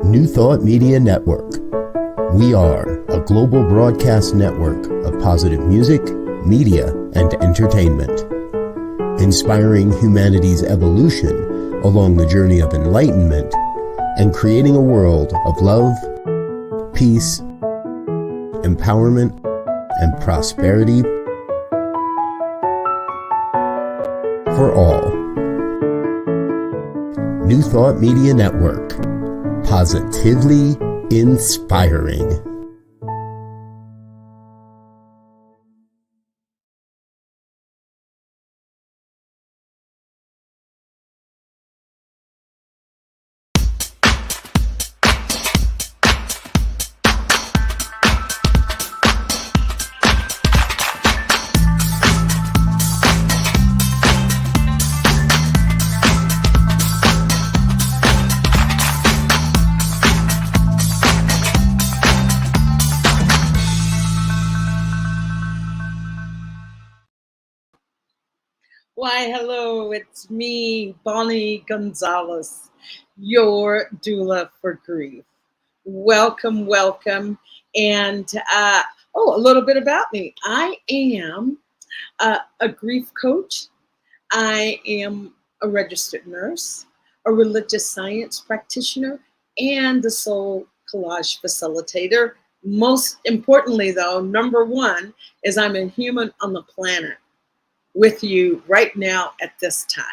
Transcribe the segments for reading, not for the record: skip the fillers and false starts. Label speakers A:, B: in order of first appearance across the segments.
A: New Thought Media Network. We are a global broadcast network of positive music, media, and entertainment, inspiring humanity's evolution along the journey of enlightenment and creating a world of love, peace, empowerment, and prosperity for all. New Thought Media Network. Positively inspiring.
B: Why, hello, it's me, Bonnie Gonzalez, your doula for grief. Welcome, welcome. And, a little bit about me. I am a grief coach. I am a registered nurse, a religious science practitioner, and a soul collage facilitator. Most importantly, though, number one is I'm a human on the planet with you right now at this time.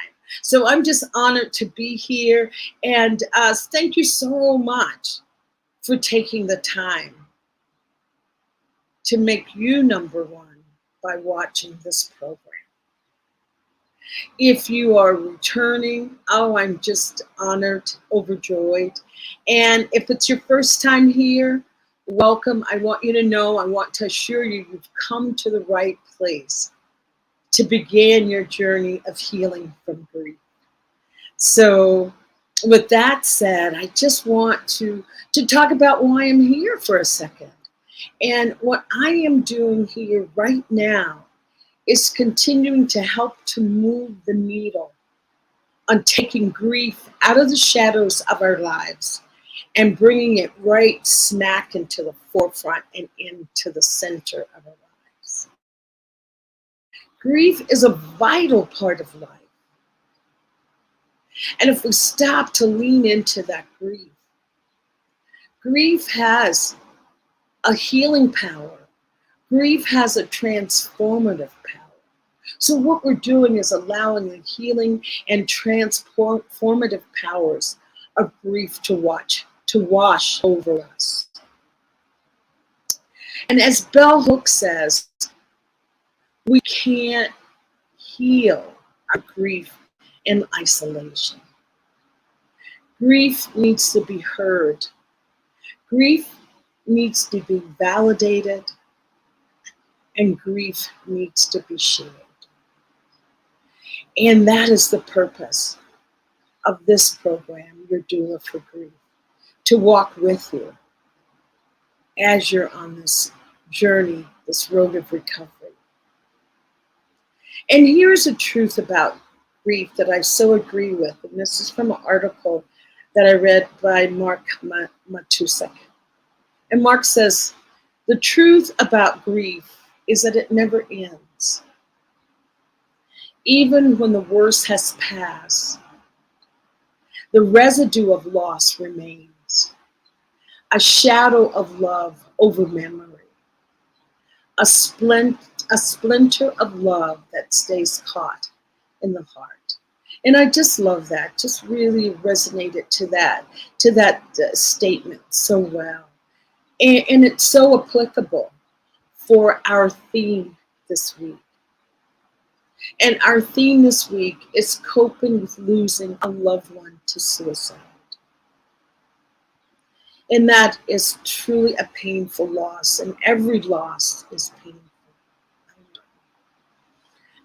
B: So I'm just honored to be here, and thank you so much for taking the time to make you number one by watching this program. If you are returning, I'm just honored, overjoyed. And if it's your first time here, welcome. I want you to know, I want to assure you, you've come to the right place to begin your journey of healing from grief. So with that said, I just want to talk about why I'm here for a second. And what I am doing here right now is continuing to help to move the needle on taking grief out of the shadows of our lives and bringing it right smack into the forefront and into the center of our lives. Grief is a vital part of life. And if we stop to lean into that grief, grief has a healing power. Grief has a transformative power. So what we're doing is allowing the healing and transformative powers of grief to wash over us. And as Bell Hooks says, we can't heal our grief in isolation. Grief needs to be heard. Grief needs to be validated, and grief needs to be shared. And that is the purpose of this program, Your Doula for Grief, to walk with you as you're on this journey, this road of recovery. And here's a truth about grief that I so agree with, and this is from an article that I read by Mark Matusek. And Mark says, the truth about grief is that it never ends. Even when the worst has passed, the residue of loss remains, a shadow of love over memory, a splinter of love that stays caught in the heart. And I just love that, just really resonated to that statement so well. And it's so applicable for our theme this week. And our theme this week is coping with losing a loved one to suicide. And that is truly a painful loss, and every loss is painful.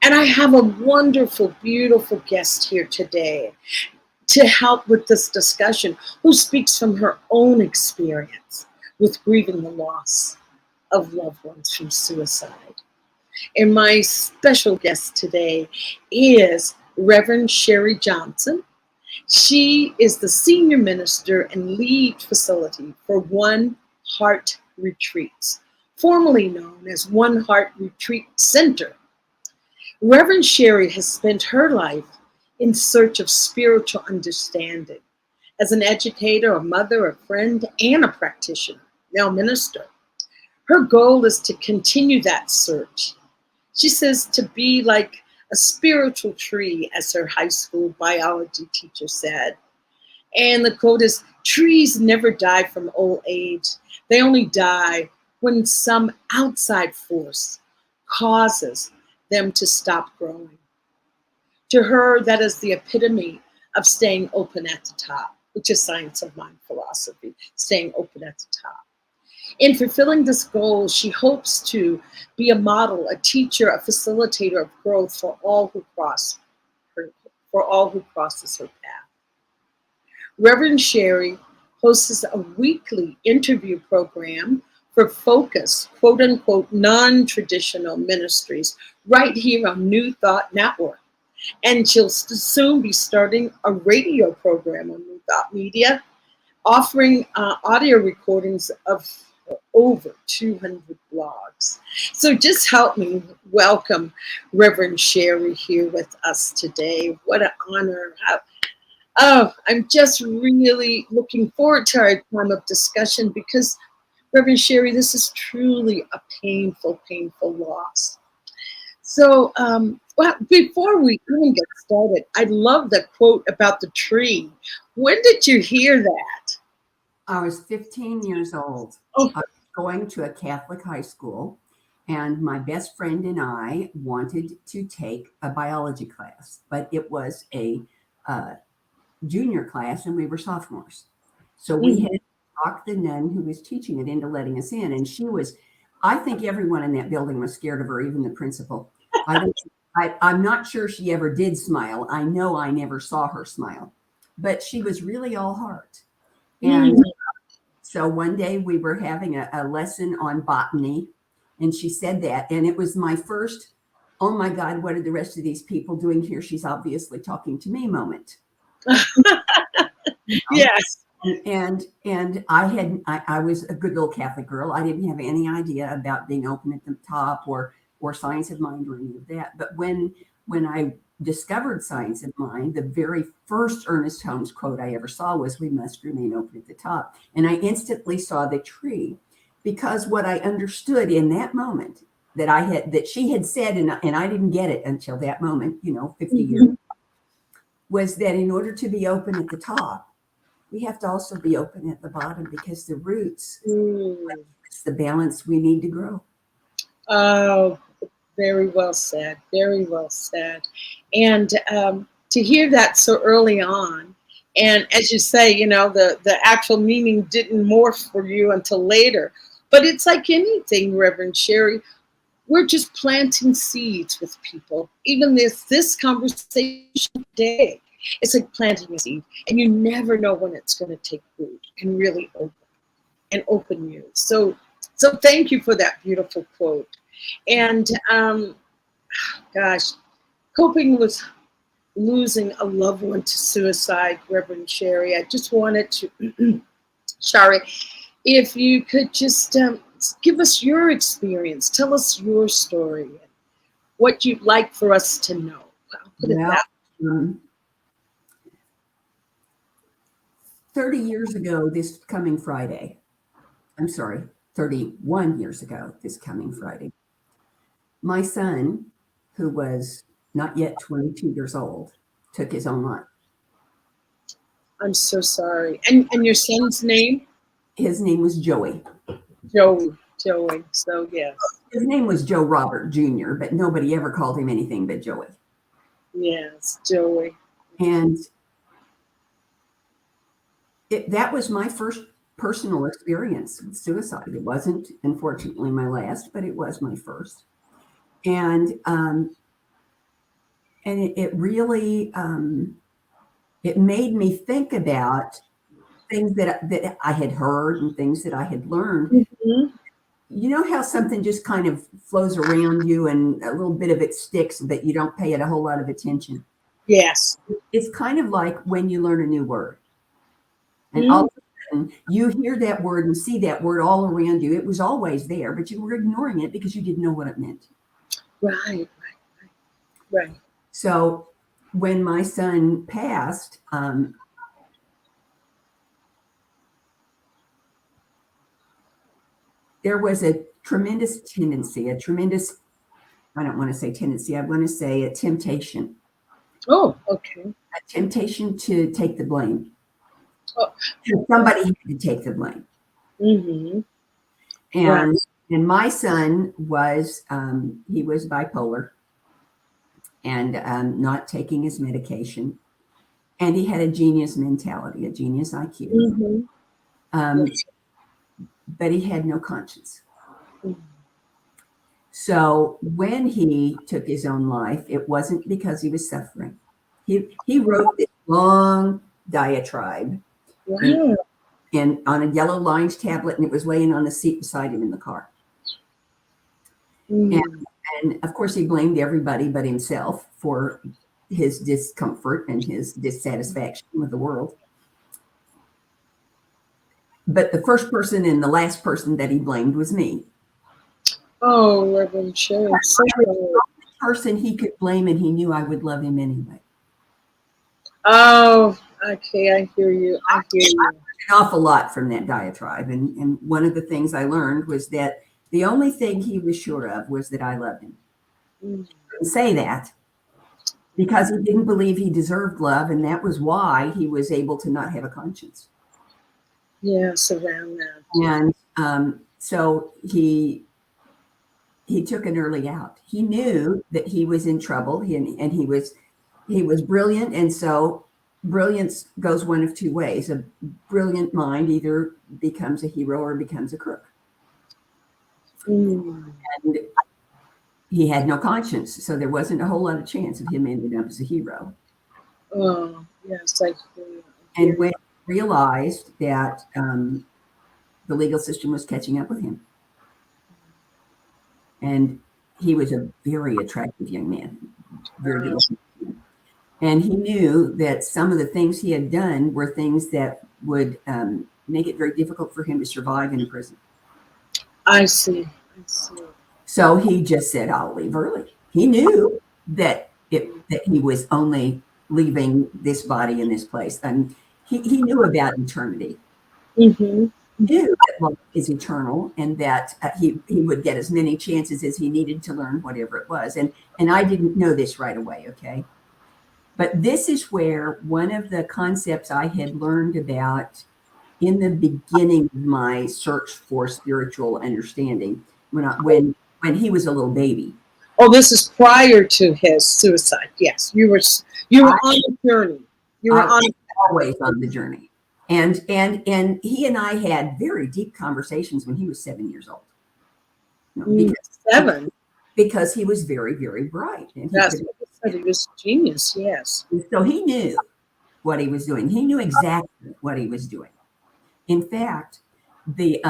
B: And I have a wonderful, beautiful guest here today to help with this discussion, who speaks from her own experience with grieving the loss of loved ones from suicide. And my special guest today is Reverend Sherri Johnson. She is the senior minister and lead facility for One Heart Retreats, formerly known as One Heart Retreat Center. Reverend Sherri has spent her life in search of spiritual understanding as an educator, a mother, a friend, and a practitioner, now minister. Her goal is to continue that search. She says to be like a spiritual tree, as her high school biology teacher said. And the quote is, trees never die from old age. They only die when some outside force causes them to stop growing. To her, that is the epitome of staying open at the top, which is science of mind philosophy, staying open at the top. In fulfilling this goal, she hopes to be a model, a teacher, a facilitator of growth for all who crosses her path. Reverend Sherri hosts a weekly interview program for focus, quote unquote, non-traditional ministries right here on New Thought Network. And she'll soon be starting a radio program on New Thought Media, offering audio recordings of over 200 blogs. So just help me welcome Reverend Sherri here with us today. What an honor. I'm just really looking forward to our time of discussion because, Reverend Sherri, this is truly a painful, painful loss. So, well, before we even get started, I love the quote about the tree. When did you hear that?
C: I was 15 years old.
B: Oh.
C: I was going to a Catholic high school, and my best friend and I wanted to take a biology class, but it was a junior class, and we were sophomores. So we had to talk the nun who was teaching it into letting us in, and she was, I think everyone in that building was scared of her, even the principal. I'm not sure she ever did smile. I know I never saw her smile, but she was really all heart. And so one day we were having a lesson on botany, and she said that, and it was my first, oh my God, what are the rest of these people doing here? She's obviously talking to me moment.
B: Yes.
C: And I was a good little Catholic girl. I didn't have any idea about being open at the top or science of mind or any of that. But when I discovered science of mind, the very first Ernest Holmes quote I ever saw was, "We must remain open at the top." And I instantly saw the tree, because what I understood in that moment that she had said, and I didn't get it until that moment, 50 years, was that in order to be open at the top, we have to also be open at the bottom, because the roots, it's the balance we need to grow.
B: Oh, very well said. Very well said. And to hear that so early on, and as you say, the actual meaning didn't morph for you until later. But it's like anything, Reverend Sherri. We're just planting seeds with people. Even this conversation today, it's like planting a seed, and you never know when it's going to take root and really open you. So thank you for that beautiful quote. And gosh, coping with losing a loved one to suicide, Reverend Sherri, I just wanted to, Sherri, if you could just give us your experience, tell us your story, and what you'd like for us to know. I'll put it that way.
C: 30 years ago this coming Friday, 31 years ago this coming Friday, my son, who was not yet 22 years old, took his own life.
B: I'm so sorry. And your son's name?
C: His name was Joey.
B: Joey. So, yes.
C: His name was Joe Robert Jr., but nobody ever called him anything but Joey.
B: Yes, Joey.
C: And that was my first personal experience with suicide. It wasn't, unfortunately, my last, but it was my first. And it really, it made me think about things that I had heard and things that I had learned.
B: Mm-hmm.
C: You know how something just kind of flows around you and a little bit of it sticks, but you don't pay it a whole lot of attention.
B: Yes.
C: It's kind of like when you learn a new word. And all of a sudden, you hear that word and see that word all around you. It was always there, but you were ignoring it because you didn't know what it meant.
B: Right. Right.
C: So when my son passed, there was a tremendous tendency, I don't want to say tendency, I want to say a temptation.
B: Oh, okay.
C: A temptation to take the blame.
B: Oh.
C: Somebody had to take the blame.
B: Mm-hmm.
C: And my son was, he was bipolar and not taking his medication. And he had a genius mentality, a genius IQ.
B: Mm-hmm.
C: But he had no conscience.
B: Mm-hmm.
C: So when he took his own life, it wasn't because he was suffering. He wrote this long diatribe
B: Wow.
C: and on a yellow lined tablet, and it was laying on the seat beside him in the car. And of course, he blamed everybody but himself for his discomfort and his dissatisfaction with the world. But the first person and the last person that he blamed was me.
B: Oh, Reverend Sherri. So
C: the person he could blame, and he knew I would love him anyway.
B: Oh, okay. I hear you. I hear you.
C: I learned an awful lot from that diatribe. And one of the things I learned was that the only thing he was sure of was that I loved him.
B: Mm.
C: He couldn't say that because he didn't believe he deserved love. And that was why he was able to not have a conscience.
B: Yes, around that.
C: And so he took an early out. He knew that he was in trouble, and he was brilliant. And so brilliance goes one of two ways. A brilliant mind either becomes a hero or becomes a crook.
B: Mm.
C: And he had no conscience, so there wasn't a whole lot of chance of him ending up as a hero.
B: Oh, yes, I hear you.
C: And when he realized that the legal system was catching up with him, and he was a very attractive young man, very good looking. And he knew that some of the things he had done were things that would make it very difficult for him to survive in a prison.
B: I see.
C: So he just said, I'll leave early. He knew that he was only leaving this body in this place. And he knew about eternity.
B: Mm-hmm.
C: He knew that love is eternal, and that he would get as many chances as he needed to learn whatever it was. And I didn't know this right away, okay? But this is where one of the concepts I had learned about in the beginning of my search for spiritual understanding, when he was a little baby.
B: Oh, this is prior to his suicide. Yes, you were on a journey. You were
C: always on the journey, and he and I had very deep conversations when he was 7 years old. Because he was very, very bright, and
B: he was genius. Yes,
C: so he knew what he was doing. He knew exactly what he was doing. In fact, the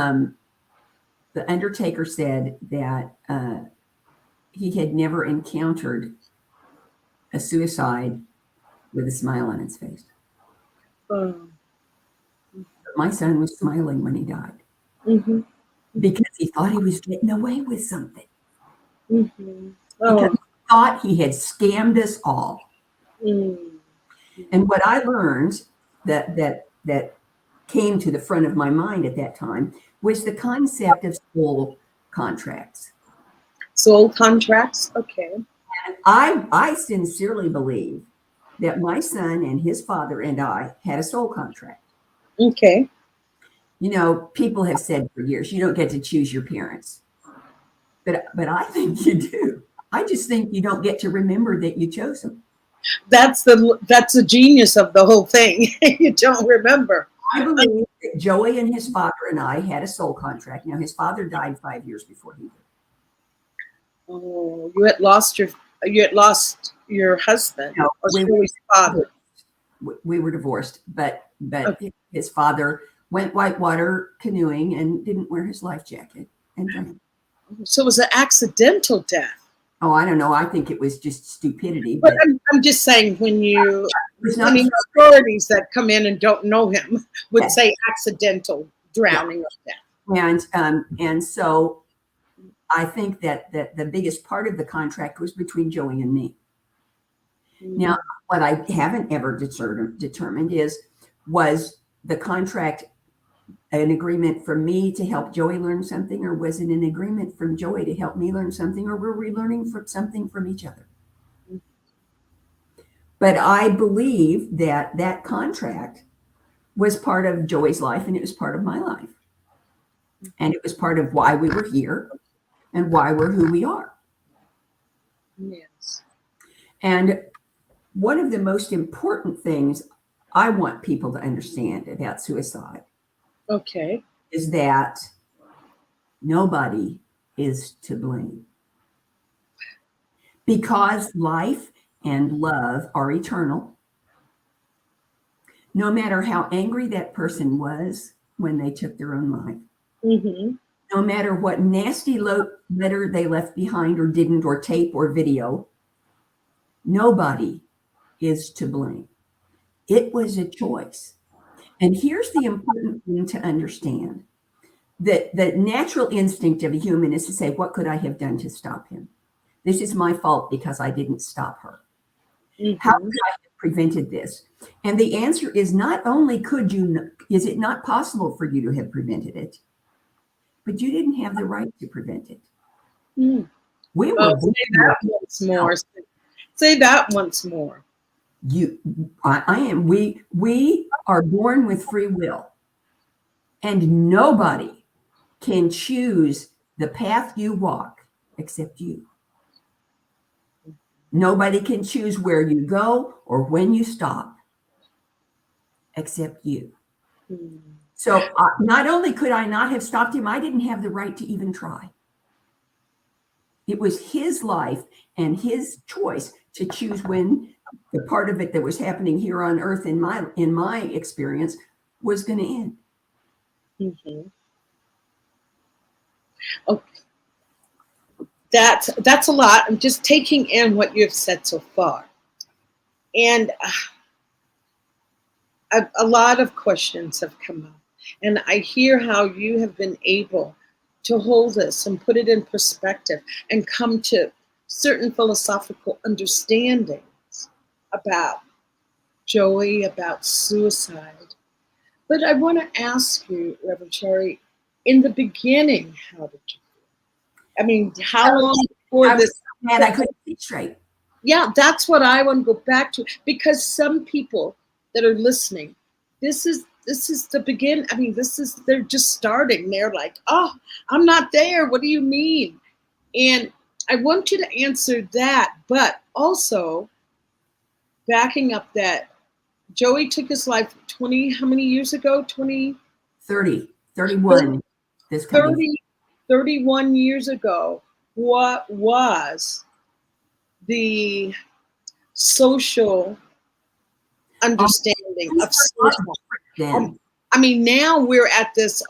C: undertaker said that he had never encountered a suicide with a smile on its face. My son was smiling when he died, because he thought he was getting away with something. Because he thought he had scammed us all. And what I learned that came to the front of my mind at that time was the concept of soul contracts.
B: Soul contracts, okay.
C: And I sincerely believe that my son and his father and I had a soul contract.
B: Okay.
C: You know, people have said for years, you don't get to choose your parents. But I think you do. I just think you don't get to remember that you chose them.
B: That's the genius of the whole thing. You don't remember.
C: I believe that Joey and his father and I had a soul contract. Now, his father died 5 years before he did.
B: Oh, you had lost your husband.
C: No,
B: Joey's father.
C: We were divorced, but okay. His father went whitewater canoeing and didn't wear his life jacket and drowned.
B: So it was an accidental death.
C: Oh, I don't know. I think it was just stupidity.
B: But I'm just saying, when authorities that come in and don't know him would say accidental drowning or death.
C: And so I think that the biggest part of the contract was between Joey and me. Now, what I haven't ever determined was the contract an agreement from me to help Joey learn something, or was it an agreement from Joey to help me learn something, or were we learning something from each other? But I believe that that contract was part of Joey's life, and it was part of my life. And it was part of why we were here and why we're who we are.
B: Yes.
C: And one of the most important things I want people to understand about suicide is that nobody is to blame. Because life and love are eternal, no matter how angry that person was when they took their own life, no matter what nasty letter they left behind or didn't, or tape or video, nobody is to blame. It was a choice. And here's the important thing to understand. That the natural instinct of a human is to say, what could I have done to stop him? This is my fault because I didn't stop her. How could I have prevented this? And the answer is, not only is it not possible for you to have prevented it, but you didn't have the right to prevent it. We were
B: say that once more. Say that once more.
C: We are born with free will, and nobody can choose the path you walk except you. Nobody can choose where you go or when you stop except you. So not only could I not have stopped him, I didn't have the right to even try. It was his life and his choice to choose when the part of it that was happening here on earth in my experience was going to end.
B: Okay. That's a lot. I'm just taking in what you have said so far. And a lot of questions have come up. And I hear how you have been able to hold this and put it in perspective and come to certain philosophical understandings about Joey, about suicide. But I want to ask you, Reverend Sherri, in the beginning, how did you feel? I mean, how long before this?
C: Man, I couldn't see straight.
B: Yeah, that's what I want to go back to, because some people that are listening, this is the beginning. I mean, they're just starting. They're like, oh, I'm not there. What do you mean? And I want you to answer that, but also backing up that Joey took his life how many years ago?
C: 31.
B: 31 years ago. What was the social understanding of suicide? I mean, now we're at this,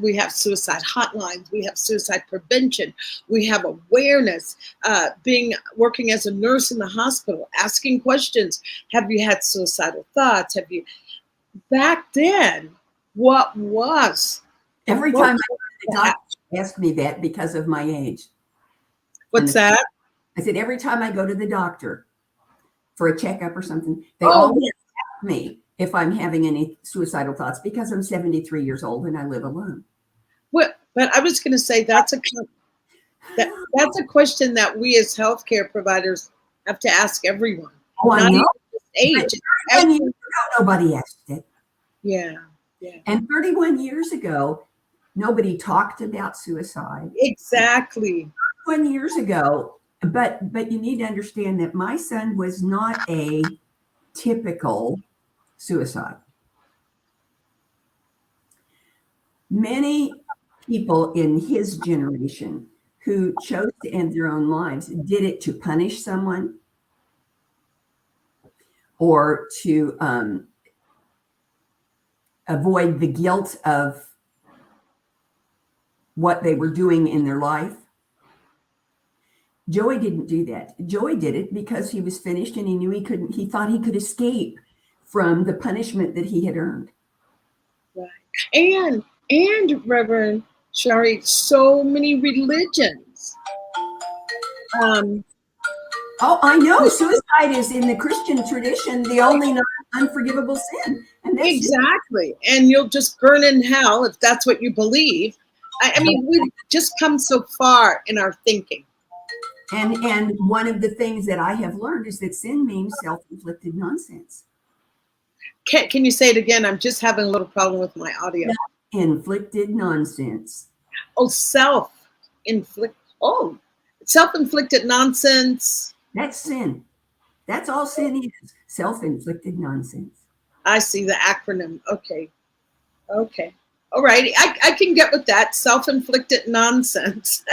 B: we have suicide hotlines, we have suicide prevention, we have awareness, working as a nurse in the hospital, asking questions. Have you had suicidal thoughts? Back then, what was?
C: Every time the doctor asked me that because of my age.
B: What's that?
C: I said, every time I go to the doctor for a checkup or something, they always ask me if I'm having any suicidal thoughts, because I'm 73 years old and I live alone.
B: But I was going to say that's a question that we as healthcare providers have to ask everyone.
C: Oh, I know.
B: Age.
C: 31 years ago, nobody asked it.
B: Yeah.
C: And 31 years ago, nobody talked about suicide.
B: Exactly.
C: 31 years ago, but you need to understand that my son was not a typical suicide. Many people in his generation who chose to end their own lives did it to punish someone or to avoid the guilt of what they were doing in their life. Joey didn't do that. Joey did it because he was finished and he knew he thought he could escape from the punishment that he had earned.
B: Right. And Reverend Sherri, so many religions.
C: Oh, I know. Suicide is in the Christian tradition the only unforgivable sin. And that's
B: exactly. And you'll just burn in hell if that's what you believe. I mean, we've just come so far in our thinking.
C: And one of the things that I have learned is that sin means self-inflicted nonsense.
B: Can you say it again? I'm just having a little problem with my audio.
C: Self-inflicted nonsense.
B: Oh, self-inflicted nonsense.
C: That's sin. That's all sin is. Self-inflicted nonsense.
B: I see the acronym. Okay. All right. I can get with that. Self-inflicted nonsense.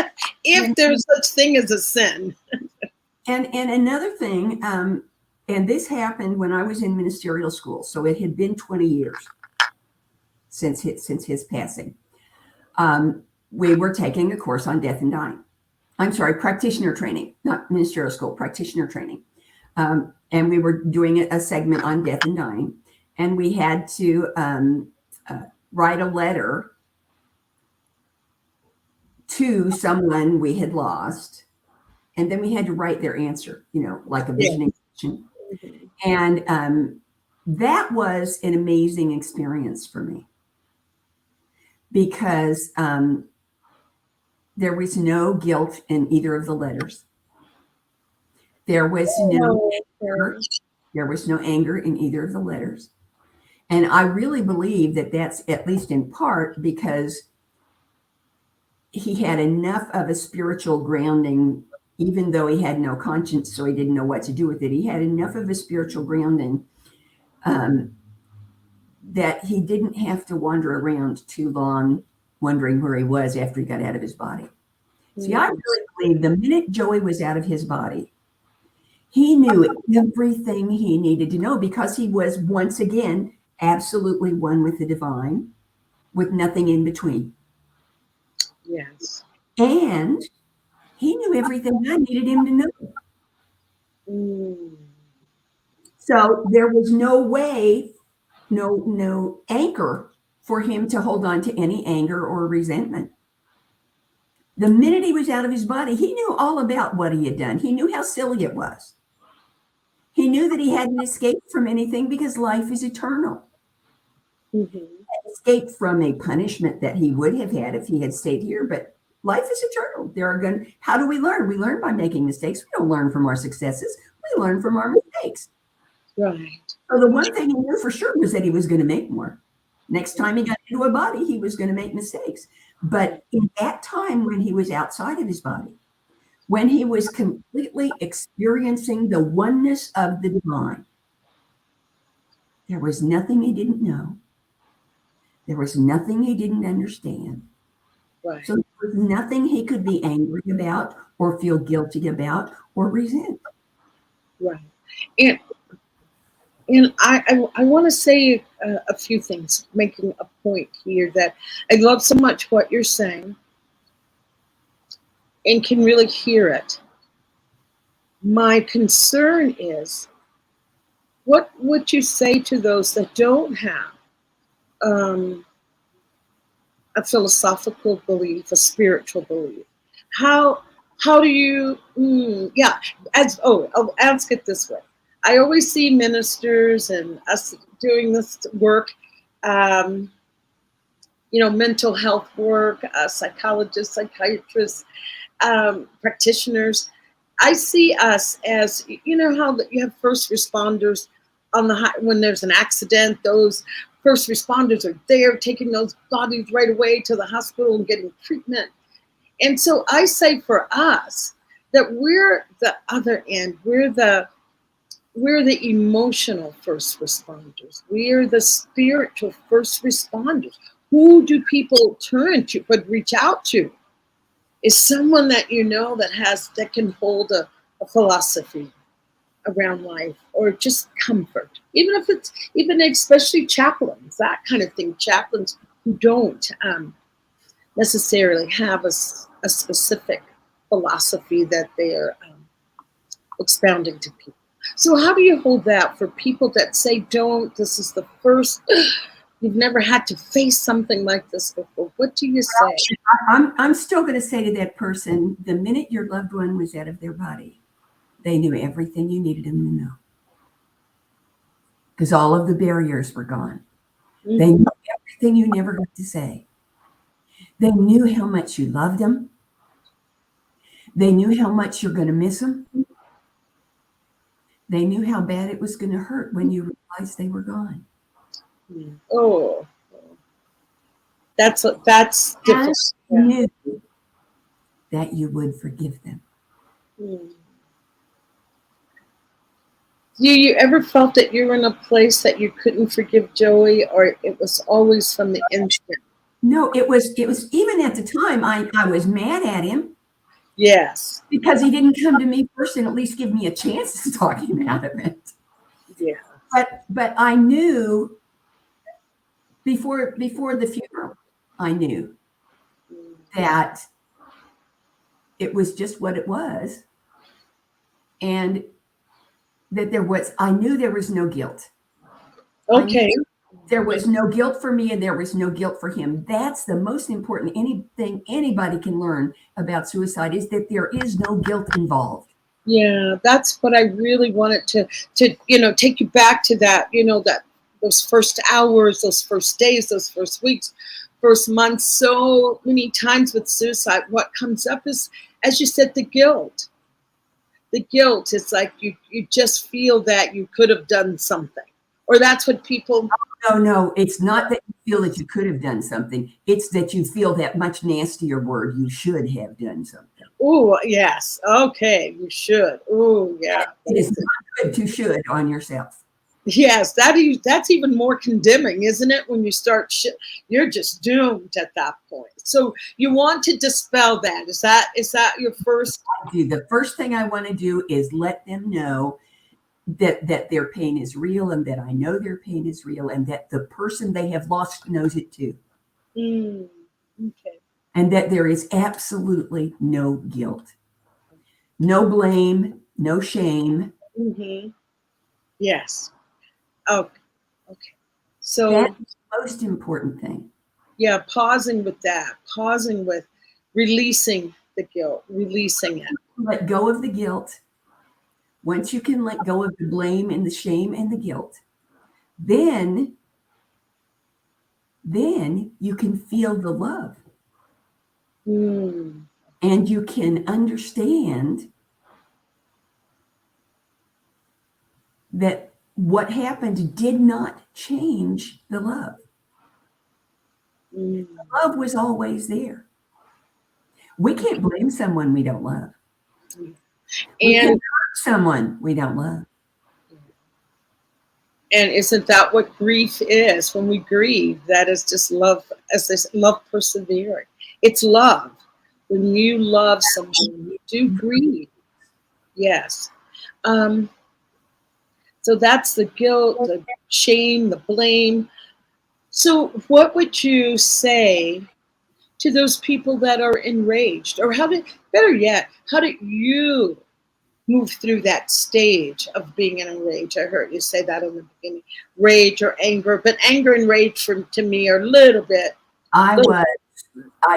B: If there's such thing as a sin.
C: And another thing, and this happened when I was in ministerial school. So it had been 20 years since his passing. We were taking a course on death and dying. I'm sorry, practitioner training, not ministerial school, practitioner training. And we were doing a segment on death and dying. And we had to write a letter to someone we had lost. And then we had to write their answer, like a vision. And that was an amazing experience for me because there was no guilt in either of the letters. There was no anger. There was no anger in either of the letters. And I really believe that that's at least in part because he had enough of a spiritual grounding, even though he had no conscience, so he didn't know what to do with it. He had enough of a spiritual grounding that he didn't have to wander around too long wondering where he was after he got out of his body. See, I really believe the minute Joey was out of his body, he knew everything he needed to know because he was once again absolutely one with the divine, with nothing in between.
B: Yes.
C: And he knew everything I needed him to know. So there was no way, no anchor for him to hold on to any anger or resentment. The minute he was out of his body, he knew all about what he had done. He knew how silly it was. He knew that he hadn't escaped from anything because life is eternal. Escaped from a punishment that he would have had if he had stayed here, but life is eternal. How do we learn? We learn by making mistakes. We don't learn from our successes. We learn from our mistakes.
B: Right.
C: So the one thing he knew for sure was that he was going to make more. Next time he got into a body, he was going to make mistakes. But in that time when he was outside of his body, when he was completely experiencing the oneness of the divine, there was nothing he didn't know. There was nothing he didn't understand.
B: Right.
C: So there was nothing he could be angry about or feel guilty about or resent.
B: Right. And I want to say a few things, making a point here that I love so much what you're saying and can really hear it. My concern is, what would you say to those that don't have a philosophical belief, a spiritual belief? How do you, I'll ask it this way. I always see ministers and us doing this work, mental health work, psychologists, psychiatrists, practitioners. I see us as, how you have first responders when there's an accident, those first responders are there taking those bodies right away to the hospital and getting treatment. And so I say for us that we're the other end. We're the emotional first responders. We are the spiritual first responders. Who do people turn to, but reach out to? Is someone that that can hold a philosophy around life, or just comfort, even especially chaplains, that kind of thing. Chaplains who don't necessarily have a specific philosophy that they're expounding to people. So how do you hold that for people that say, don't, this is the first, you've never had to face something like this before? What do you say?
C: I'm still going to say to that person, the minute your loved one was out of their body, they knew everything you needed them to know. Because all of the barriers were gone. Mm-hmm. They knew everything you never got to say. They knew how much you loved them. They knew how much you're going to miss them. They knew how bad it was going to hurt when you realized they were gone.
B: Oh, that's difficult.
C: You knew that you would forgive them.
B: You ever felt that you were in a place that you couldn't forgive Joey, or it was always from the instant?
C: No, it was even at the time I was mad at him.
B: Yes.
C: Because he didn't come to me first and at least give me a chance to talk him out of it.
B: Yeah.
C: But I knew before the funeral, I knew that it was just what it was. And that I knew there was no guilt.
B: Okay.
C: There was no guilt for me and there was no guilt for him. That's the most important thing anybody can learn about suicide, is that there is no guilt involved.
B: Yeah, that's what I really wanted to take you back to that, that those first hours, those first days, those first weeks, first months. So many times with suicide, what comes up is, as you said, the guilt. The guilt is like you just feel that you could have done something. Or that's what people...
C: No, it's not that you feel that you could have done something. It's that you feel that much nastier word, you should have done something.
B: Oh, yes. Okay, you should. Oh, yeah.
C: It is not good to should on yourself.
B: Yes, that's even more condemning, isn't it? When you start, you're just doomed at that point. So you want to dispel that. Is that your first?
C: The first thing I want to do is let them know that their pain is real, and that I know their pain is real, and that the person they have lost knows it too.
B: Okay.
C: And that there is absolutely no guilt, no blame, no shame.
B: Mm-hmm. Yes. Okay. So
C: that's the most important thing.
B: Yeah, pausing with that, pausing with releasing the guilt, releasing it.
C: Let go of the guilt. Once you can let go of the blame and the shame and the guilt, then you can feel the love. And you can understand that what happened did not change the love. The love was always there. We can't blame someone we don't love. We can't hurt someone we don't love.
B: And isn't that what grief is? When we grieve, that is just love, as this love persevering. It's love. When you love someone, you do grieve. Yes. So that's the guilt, the shame, the blame. So what would you say to those people that are enraged? Or better yet, how did you move through that stage of being in a rage? I heard you say that in the beginning, rage or anger, but anger and rage to me are a little bit.
C: I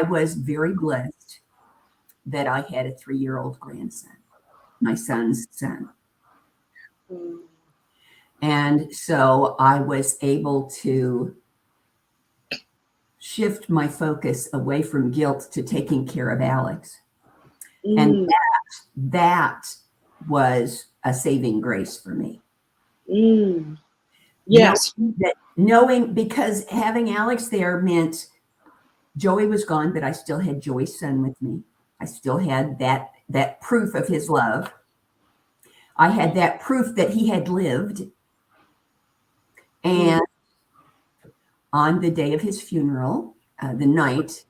C: was very blessed that I had a 3-year-old grandson, my son's son. And so I was able to shift my focus away from guilt to taking care of Alex. And that was a saving grace for me.
B: Yes.
C: Knowing, because having Alex there meant Joey was gone, but I still had Joey's son with me. I still had that proof of his love. I had that proof that he had lived. And on the day of his funeral, the night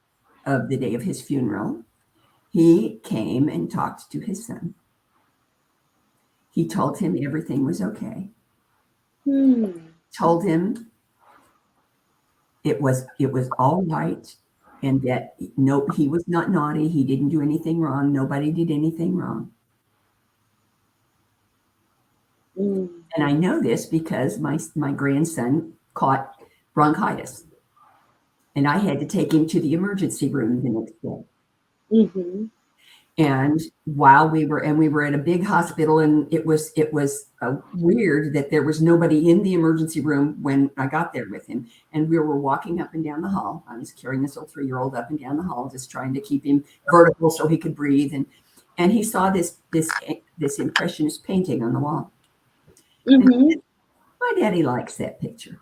C: of the day of his funeral, he came and talked to his son. He told him everything was okay. Told him it was all right. and that no, he was not naughty. He didn't do anything wrong. Nobody did anything wrong.
B: Mm.
C: And I know this because my grandson caught bronchitis, and I had to take him to the emergency room the next day.
B: Mm-hmm.
C: And while we were at a big hospital, and it was weird that there was nobody in the emergency room when I got there with him. And we were walking up and down the hall. I was carrying this little 3-year-old up and down the hall, just trying to keep him vertical so he could breathe. And he saw this impressionist painting on the wall. And
B: Mm-hmm.
C: my daddy likes that picture.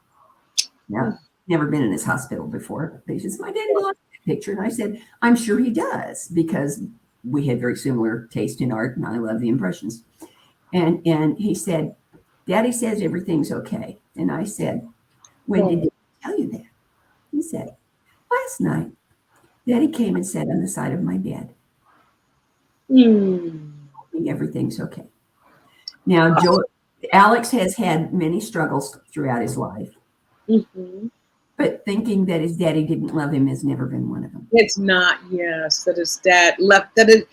C: Now, never been in this hospital before, but he says, my daddy likes that picture. And I said, I'm sure he does, because we had very similar taste in art, and I love the impressions. And he said, Daddy says everything's okay. And I said, when did he tell you that? He said, last night. Daddy came and sat on the side of my bed. Everything's okay. Now, Alex has had many struggles throughout his life.
B: Mm-hmm.
C: But thinking that his daddy didn't love him has never been one of them.
B: It's not, yes, that his dad left, that it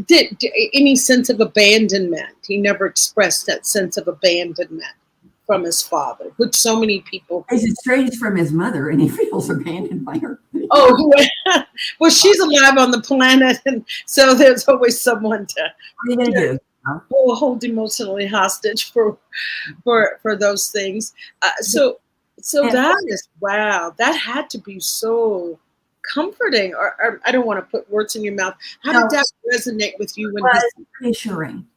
B: did any sense of abandonment. He never expressed that sense of abandonment from his father, which so many people.
C: He's estranged from his mother, and he feels abandoned by her.
B: Oh, well, she's alive on the planet, and so there's always someone to hold emotionally hostage for those things. So that is, wow, that had to be so comforting. Or I don't want to put words in your mouth. How did that resonate with you?
C: It was reassuring.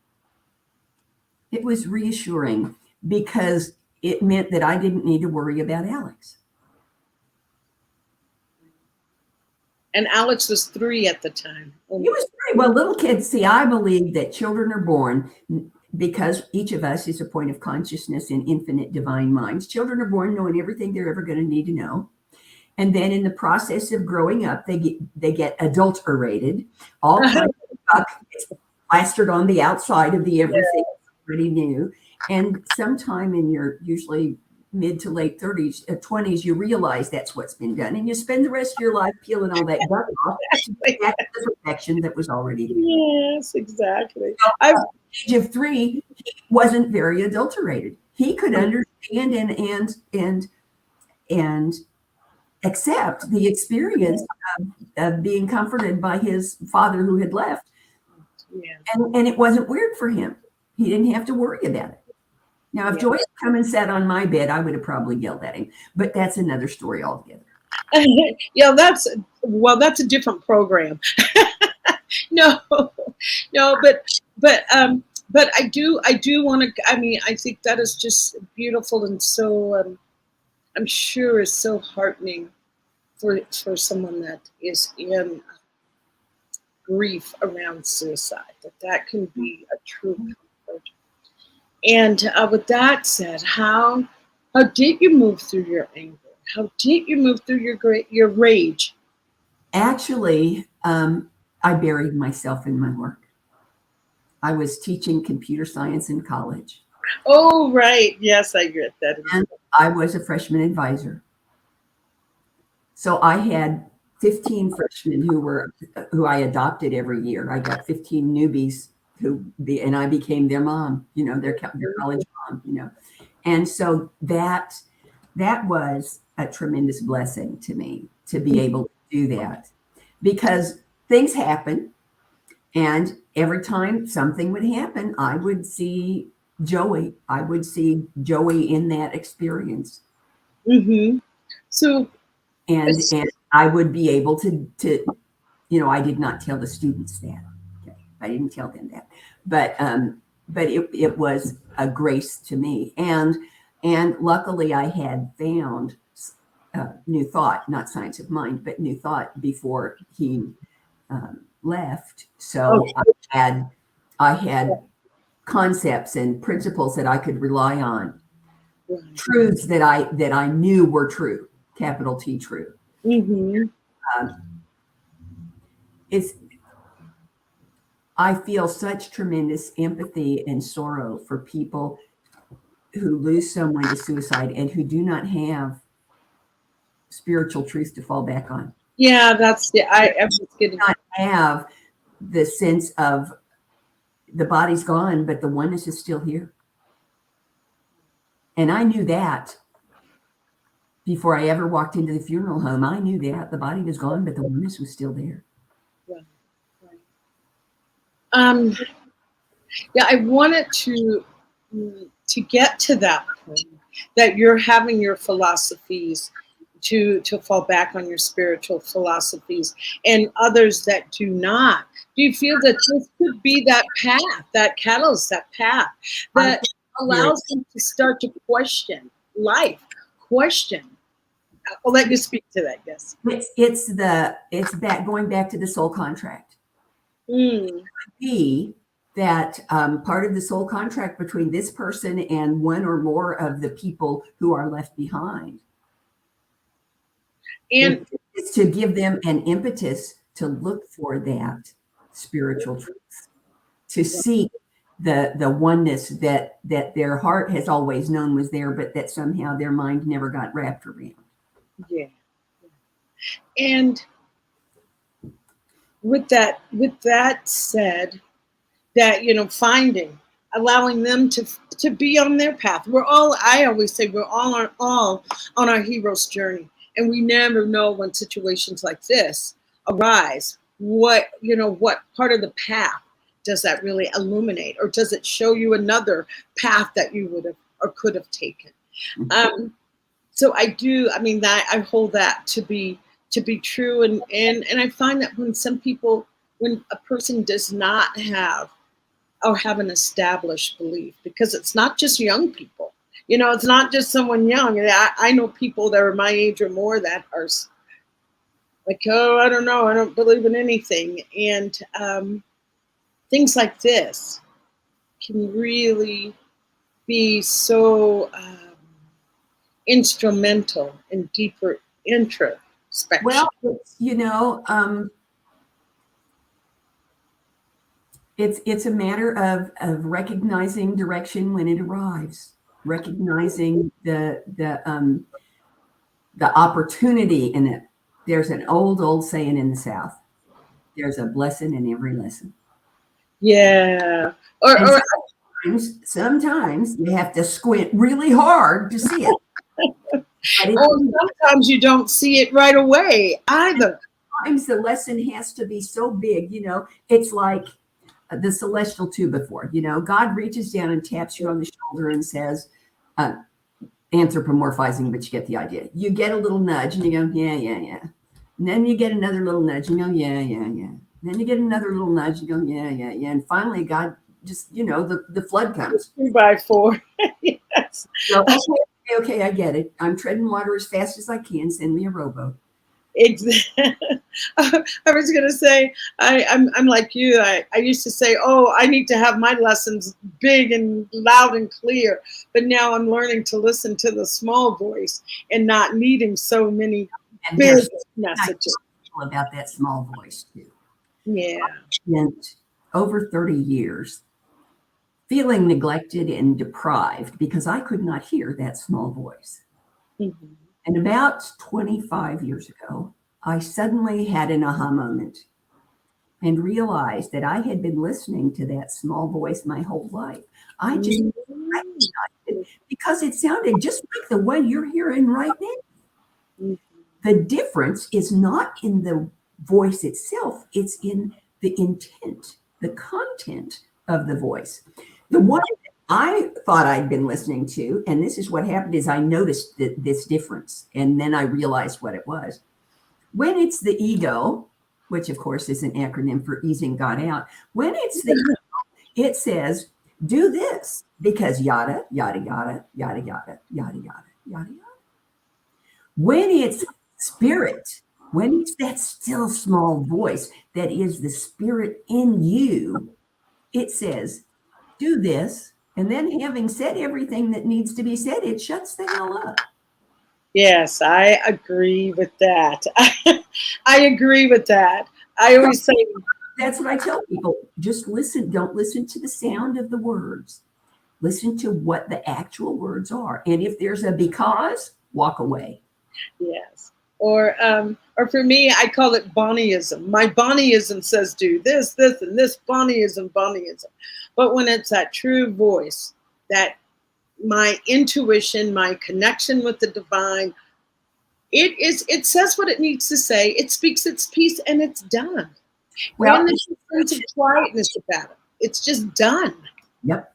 C: It was reassuring because it meant that I didn't need to worry about Alex.
B: And Alex was 3 at the time.
C: He was 3. Well, little kids, see, I believe that children are born because each of us is a point of consciousness in infinite divine minds. Children are born knowing everything they're ever going to need to know. And then in the process of growing up, they get adulterated. All kinds of stuff gets plastered on the outside of the everything they already knew. And sometime in your usually mid to late 30s, 20s, you realize that's what's been done. And you spend the rest of your life peeling all that gunk off to get back to the perfection that was already there.
B: Yes, exactly.
C: So, at the age of 3, he wasn't very adulterated. He could understand and accept the experience of being comforted by his father who had left.
B: Yeah.
C: And it wasn't weird for him. He didn't have to worry about it. Now, if Joyce had come and sat on my bed, I would have probably yelled at him. But that's another story altogether.
B: Yeah, that's a different program. No, but I do want to. I mean, I think that is just beautiful, and so I'm sure is so heartening for someone that is in grief around suicide. That can be a true comfort. And with that said, how did you move through your anger? How did you move through your rage?
C: Actually, I buried myself in my work. I was teaching computer science in college.
B: Oh, right. Yes, I get that.
C: And I was a freshman advisor. So I had 15 freshmen who I adopted every year. I got 15 newbies and I became their mom, their college mom, And so that was a tremendous blessing to me to be able to do that, because things happen, and every time something would happen, I would see Joey. I would see Joey in that experience.
B: Mm-hmm. So,
C: and I would be able to I did not tell the students that. Okay, I didn't tell them that, but it was a grace to me, and luckily I had found New Thought, not Science of Mind, but New Thought before he left. So I had concepts and principles that I could rely on, truths that I knew were true, capital T true.
B: Mm-hmm.
C: I feel such tremendous empathy and sorrow for people who lose someone to suicide and who do not have spiritual truth to fall back on.
B: Yeah, that's the I was getting.
C: Not have the sense of the body's gone, but the oneness is still here. And I knew that before I ever walked into the funeral home. I knew that the body was gone, but the oneness was still there.
B: Right, right. Yeah, I wanted to get to that point, that you're having your philosophies to fall back on your spiritual philosophies, and others that do not. Do you feel that this could be that path, that catalyst, that path that allows them to start to question life, question? I'll let you speak to that. Yes.
C: It's back going back to the soul contract.
B: Mm.
C: Be that part of the soul contract between this person and one or more of the people who are left behind.
B: And
C: it's to give them an impetus to look for that spiritual truth, to seek the oneness that their heart has always known was there, but that somehow their mind never got wrapped around.
B: Yeah. And with that said, that finding, allowing them to be on their path. I always say we're all on our hero's journey, and we never know when situations like this arise what part of the path does that really illuminate, or does it show you another path that you would have or could have taken. So I hold that to be true, and I find that when a person does not have an established belief, because it's not just young people, it's not just someone young. I know people that are my age or more that are like, oh, I don't know, I don't believe in anything, and things like this can really be so instrumental in deeper introspection.
C: Well, it's a matter of recognizing direction when it arrives, recognizing the opportunity in it. There's an old saying in the South: there's a blessing in every lesson.
B: Yeah.
C: Or sometimes you have to squint really hard to see it.
B: Or sometimes you don't see it right away either.
C: Sometimes the lesson has to be so big, it's like the celestial two-by-four. God reaches down and taps you on the shoulder and says, anthropomorphizing, but you get the idea. You get a little nudge and you go, yeah, yeah, yeah. And then you get another little nudge and you go, yeah, yeah, yeah. And then you get another little nudge and you go, yeah, yeah, yeah. And finally, God just, the flood comes.
B: 2x4. Yes.
C: So, okay, I get it. I'm treading water as fast as I can. Send me a rowboat.
B: Exactly. I was going to say, I'm like you. I used to say, oh, I need to have my lessons big and loud and clear. But now I'm learning to listen to the small voice and not needing so many big messages.
C: About that small voice too.
B: Yeah.
C: I spent over 30 years feeling neglected and deprived because I could not hear that small voice.
B: Mm-hmm.
C: And about 25 years ago, I suddenly had an aha moment and realized that I had been listening to that small voice my whole life. I just recognized it because it sounded just like the one you're hearing right now. Mm-hmm. The difference is not in the voice itself, it's in the intent, the content of the voice. The one I thought I'd been listening to, and this is what happened, is I noticed this difference, and then I realized what it was. When it's the ego, which of course is an acronym for easing God out, when it's the ego, it says, do this, because yada, yada, yada, yada, yada, yada, yada, yada, yada. When it's spirit, when it's that still small voice that is the spirit in you, it says, do this. And then having said everything that needs to be said, it shuts the hell up.
B: Yes, I agree with that. I agree with that. I always say,
C: that's what I tell people. Just listen. Don't listen to the sound of the words. Listen to what the actual words are. And if there's a because, walk away.
B: Yes. Or Or for me, I call it Bonnieism. My Bonnieism says do this, this, and this. Bonnieism, Bonnieism. But when it's that true voice, that my intuition, my connection with the divine, it says what it needs to say. It speaks its piece, and it's done.
C: Well,
B: And there's a sense of quietness about it. It's just done.
C: Yep.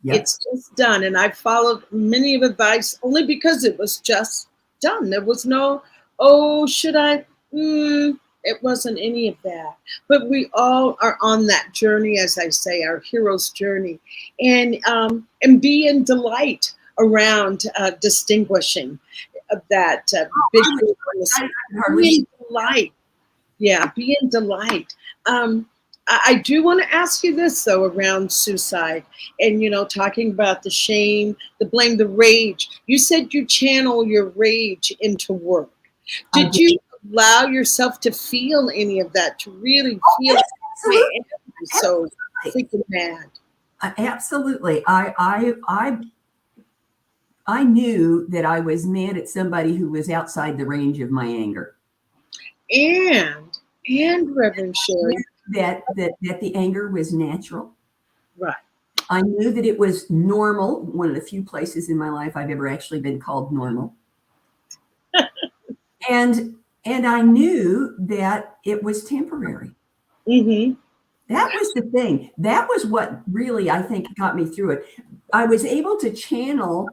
B: It's just done. And I followed many of advice only because it was just done. There was no, oh, should I? It wasn't any of that. But we all are on that journey, as I say, our hero's journey, and be in delight around distinguishing that big be in delight. Yeah, be in delight. I do want to ask you this, though, around suicide and, talking about the shame, the blame, the rage. You said you channel your rage into work. Did you allow yourself to feel any of that, to really feel so freaking mad?
C: Absolutely. I knew that I was mad at somebody who was outside the range of my anger.
B: And Reverend Sherri,
C: that the anger was natural.
B: Right.
C: I knew that it was normal. One of the few places in my life I've ever actually been called normal. and I knew that it was temporary.
B: Mm-hmm.
C: That was the thing. That was what really, I think, got me through it. I was able to channel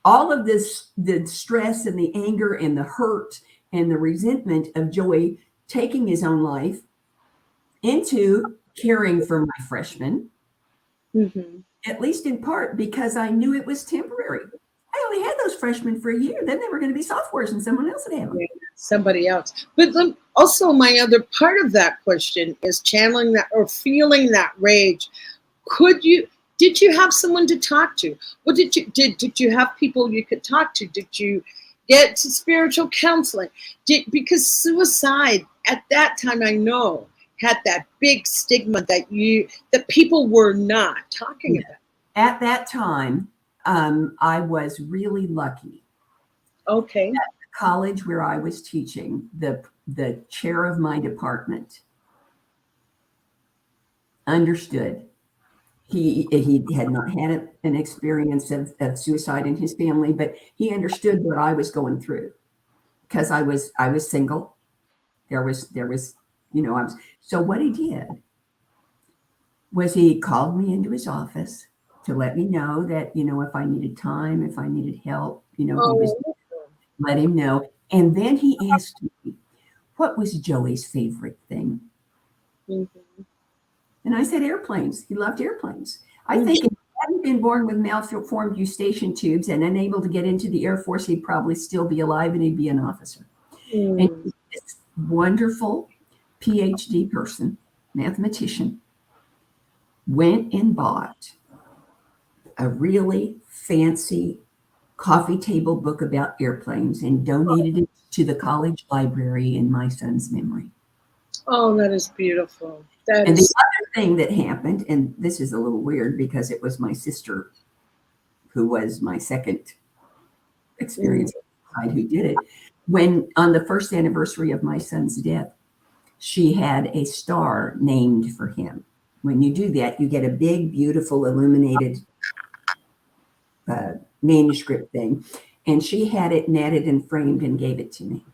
C: all of this, the stress and the anger and the hurt and the resentment of Joey taking his own life into caring for my freshmen, at least in part because I knew it was temporary. I only had those freshmen for a year. Then they were going to be sophomores and someone else would have them.
B: Somebody else. But also my other part of that question is channeling that or feeling that rage. Did you have someone to talk to? What did you have people you could talk to? Did you get to spiritual counseling? Because suicide at that time, I know, had that big stigma that people were not talking about.
C: At that time, I was really lucky.
B: Okay.
C: At the college where I was teaching, the chair of my department understood. He had not had an experience of suicide in his family, but he understood what I was going through because I was single. There was, so what he did was he called me into his office to let me know that, if I needed time, if I needed help, he was let him know. And then he asked me, what was Joey's favorite thing?
B: Mm-hmm.
C: And I said, airplanes. He loved airplanes. I think if he hadn't been born with malformed eustachian tubes and unable to get into the Air Force, he'd probably still be alive and he'd be an officer. And this wonderful PhD person, mathematician, went and bought a really fancy coffee table book about airplanes and donated it to the college library in my son's memory.
B: Oh, that is beautiful.
C: The other thing that happened, and this is a little weird because it was my sister who was my second experience who did it. When on the first anniversary of my son's death, she had a star named for him. When you do that, you get a big, beautiful, illuminated manuscript thing. And she had it netted and framed and gave it to me.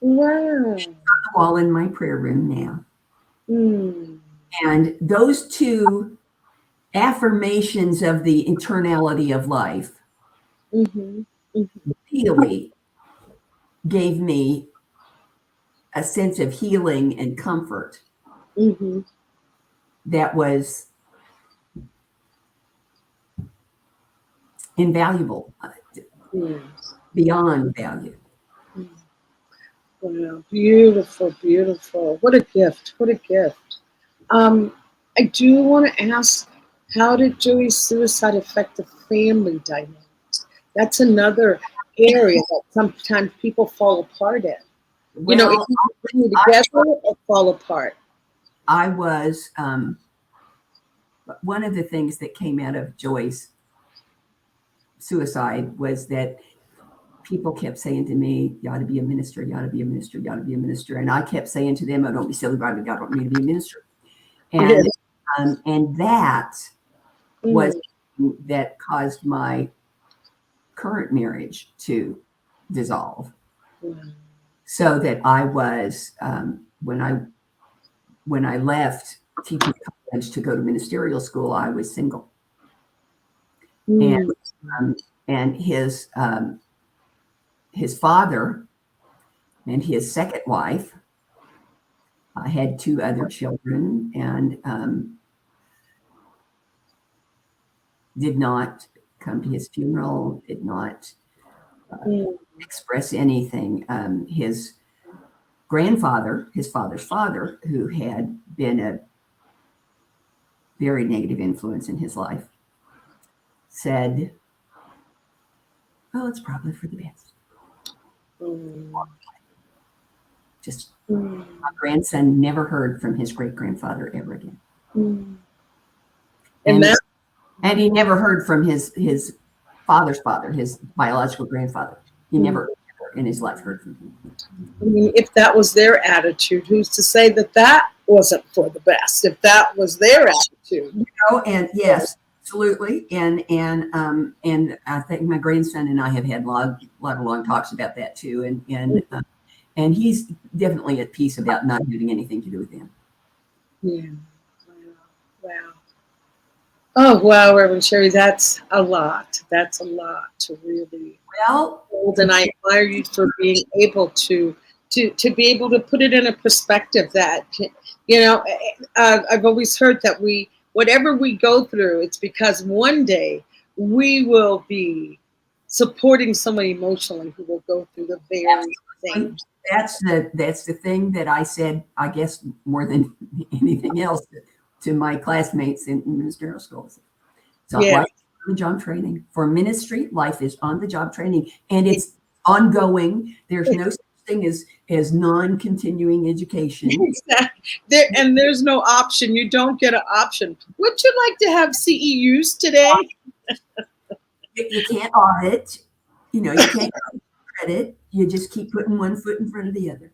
B: Wow.
C: It's on the wall in my prayer room now. And those two affirmations of the eternality of life really gave me a sense of healing and comfort that was invaluable, beyond value.
B: Wow, beautiful, beautiful. What a gift. What a gift. I do want to ask, how did Joey's suicide affect the family dynamics? That's another area that sometimes people fall apart in.
C: Well,
B: if you bring it together or fall apart.
C: I was, one of the things that came out of Joy's suicide was that people kept saying to me, you ought to be a minister, you ought to be a minister, you ought to be a minister. And I kept saying to them, oh, don't be silly about it. God want me to be a minister. And, and that was that caused my current marriage to dissolve. So that I was, when I left teaching college to go to ministerial school, I was single. And his father and his second wife had 2 other children, and did not come to his funeral, did not express anything. His grandfather, his father's father, who had been a very negative influence in his life, said, well, it's probably for the best. Just my grandson never heard from his great-grandfather ever again. And he never heard from his father's father, his biological grandfather. He never in his life heard from him.
B: I mean, if that was their attitude, who's to say that that wasn't for the best? If that was their attitude,
C: you know, and yes, absolutely. And I think my grandson and I have had a lot of long talks about that too. And he's definitely at peace about not having anything to do with them.
B: Yeah. Wow. Oh, wow, Reverend Sherri, that's a lot. That's a lot to really hold. And I admire you for being able to be able to put it in a perspective that, you know, I've always heard that whatever we go through, it's because one day we will be supporting someone emotionally who will go through the very same.
C: That's the thing that I said, I guess, more than anything else to my classmates in ministerial schools. So life is on the job training. For ministry, life is on the job training, and it's ongoing. There's no such thing as non-continuing education.
B: Exactly. And there's no option. You don't get an option. Would you like to have CEUs today?
C: You can't audit. You know, you can't credit. You just keep putting one foot in front of the other.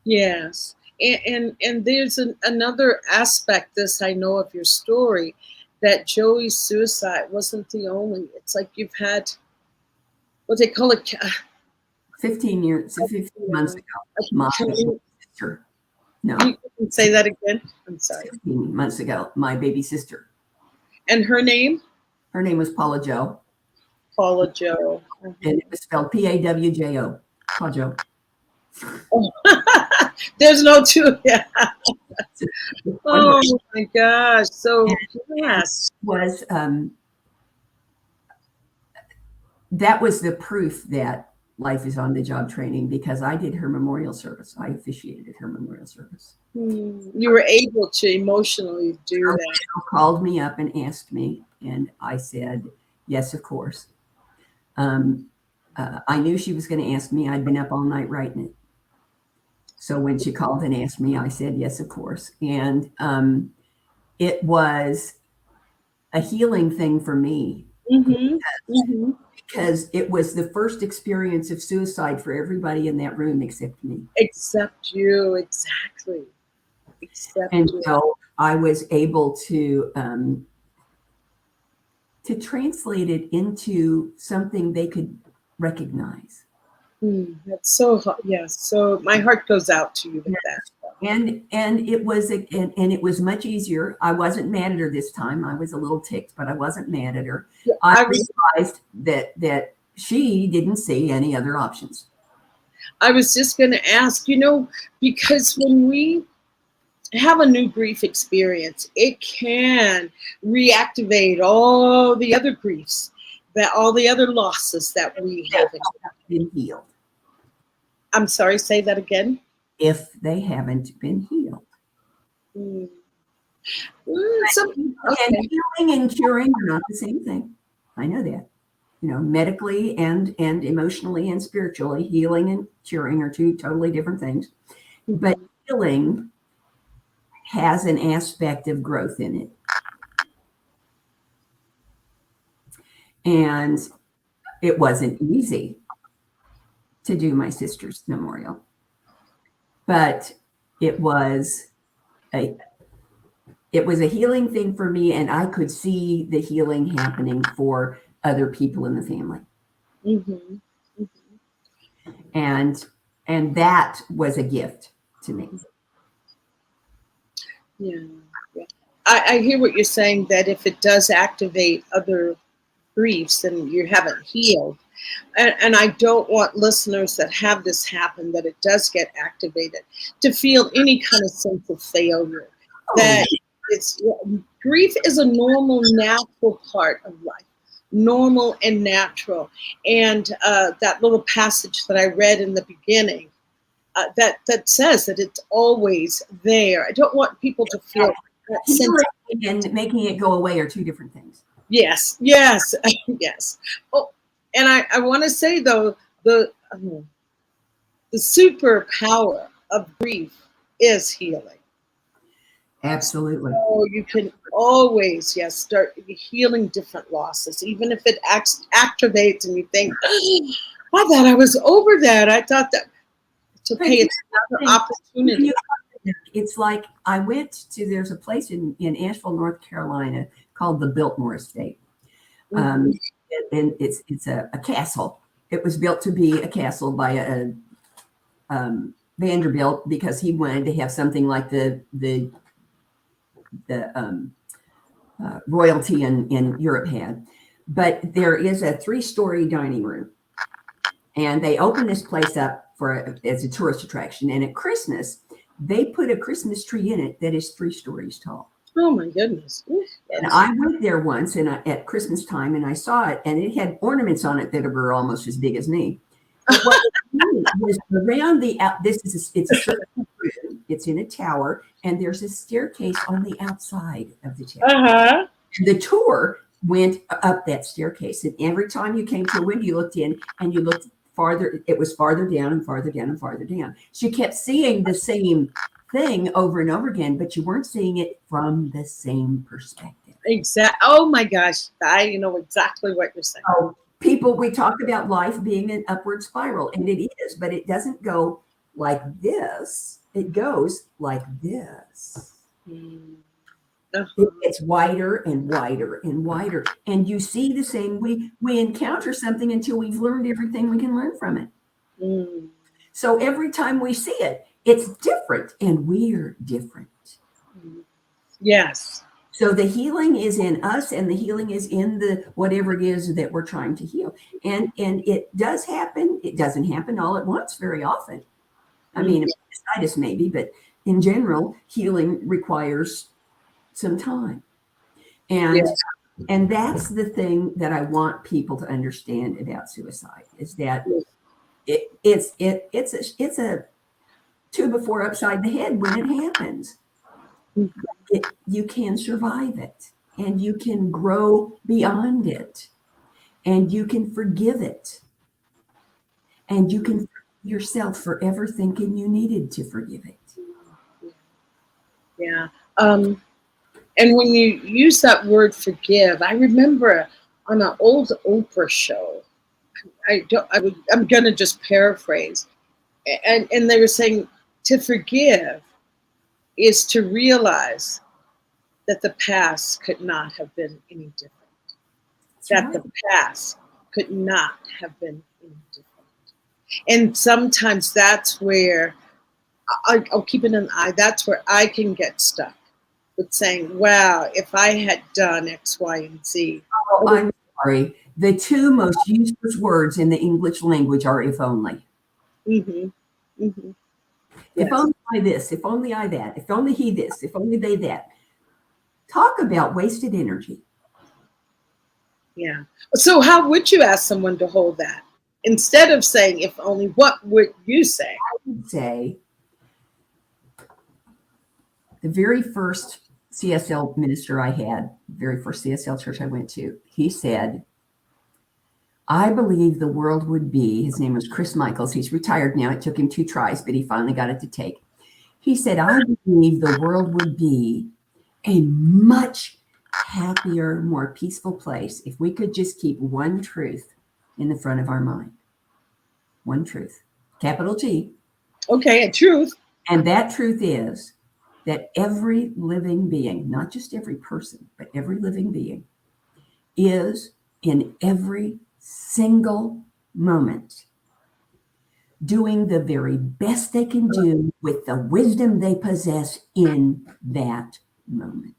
B: Yes. And there's another aspect, this I know of your story, that Joey's suicide wasn't the only. It's like you've had, what they call it,
C: 15 months ago. My sister. No.
B: You can say that again? I'm sorry.
C: 15 months ago, my baby sister.
B: And her name?
C: Her name was Paula Jo.
B: Paula Jo.
C: And it was spelled Pawjo. Paula Jo.
B: Oh. There's no two. Yeah. Oh my gosh. So yes.
C: That was the proof that life is on the job training, because I did her memorial service. I officiated her memorial service.
B: You were able to emotionally do that.
C: She called me up and asked me, and I said, yes, of course. I knew she was going to ask me. I'd been up all night writing it. So when she called and asked me, I said, yes, of course. And it was a healing thing for me. Because it was the first experience of suicide for everybody in that room except me.
B: Except you, exactly.
C: And so I was able to translate it into something they could recognize.
B: That's so hot. Yes. So my heart goes out to you with that.
C: And it was much easier. I wasn't mad at her this time. I was a little ticked, but I wasn't mad at her. Yeah, I realized that she didn't see any other options.
B: I was just going to ask, because when we have a new grief experience, it can reactivate all the other griefs, all the other losses that we haven't
C: been healed.
B: I'm sorry, say that again.
C: If they haven't been healed.
B: And
C: healing and curing are not the same thing. I know that. Medically and emotionally and spiritually, healing and curing are two totally different things. But healing has an aspect of growth in it. And it wasn't easy. to do my sister's memorial, but it was a healing thing for me, and I could see the healing happening for other people in the family.
B: Mm-hmm.
C: And that was a gift to me.
B: Yeah. I hear what you're saying, that if it does activate other griefs, then you haven't healed. And I don't want listeners that have this happen, that it does get activated, to feel any kind of sense of failure. That it's grief is a normal, natural part of life, normal and natural. And that little passage that I read in the beginning, that says that it's always there. I don't want people to feel that sense.
C: And making it go away are two different things.
B: Yes, yes, yes. Oh, and I want to say though, the superpower of grief is healing.
C: Absolutely.
B: So you can always, yes, start healing different losses, even if it activates and you think, oh, I thought I was over that. I thought that. It's okay. It's another opportunity.
C: It's like I went to, there's a place in Asheville, North Carolina called the Biltmore Estate. And it's a castle. It was built to be a castle by a Vanderbilt, because he wanted to have something like the royalty in Europe had. But there is a 3-story dining room, and they opened this place up as a tourist attraction. And at Christmas, they put a Christmas tree in it that is 3 stories tall.
B: Oh my goodness!
C: And I went there once at Christmas time, and I saw it, and it had ornaments on it that were almost as big as me. What was around it's in a tower, and there's a staircase on the outside of the tower. The tour went up that staircase, and every time you came to a window, you looked in, and you looked farther. It was farther down and farther down and farther down. So you kept seeing the same thing over and over again, but you weren't seeing it from the same perspective.
B: Exactly. Oh my gosh, I know exactly what you're saying.
C: So people, we talk about life being an upward spiral, and it is, but it doesn't go like this. It goes like this. It gets wider and wider and wider. And you see the same, we encounter something until we've learned everything we can learn from it. So every time we see it, it's different, and we're different.
B: Yes.
C: So the healing is in us, and the healing is in the whatever it is that we're trying to heal. And it does happen. It doesn't happen all at once very often. I mean, appendicitis maybe, but in general, healing requires some time. And that's the thing that I want people to understand about suicide, is that it's a 2 by 4 upside the head when it happens. You can survive it, and you can grow beyond it, and you can forgive it, and you can forgive yourself for ever thinking you needed to forgive it.
B: Yeah. And when you use that word forgive, I remember on an old Oprah show, I'm going to just paraphrase, and they were saying to forgive is to realize that the past could not have been any different. The past could not have been any different. And sometimes that's where I'll keep it in the eye. That's where I can get stuck with saying, wow, if I had done X, Y, and Z.
C: Oh, I'm sorry. The 2 most useless words in the English language are if only. If only I this, if only I that, if only he this, if only they that. Talk about wasted energy.
B: Yeah. So how would you ask someone to hold that? Instead of saying if only, what would you say?
C: I would say the very first CSL minister I had, very first CSL church I went to, he said, I believe the world would be, his name was Chris Michaels. He's retired now. It took him 2 tries, but he finally got it to take. He said, I believe the world would be a much happier, more peaceful place if we could just keep one truth in the front of our mind. one truth, capital T.
B: Okay, a truth.
C: And that truth is that every living being, not just every person, but every living being, is in every single moment doing the very best they can do with the wisdom they possess in that moment.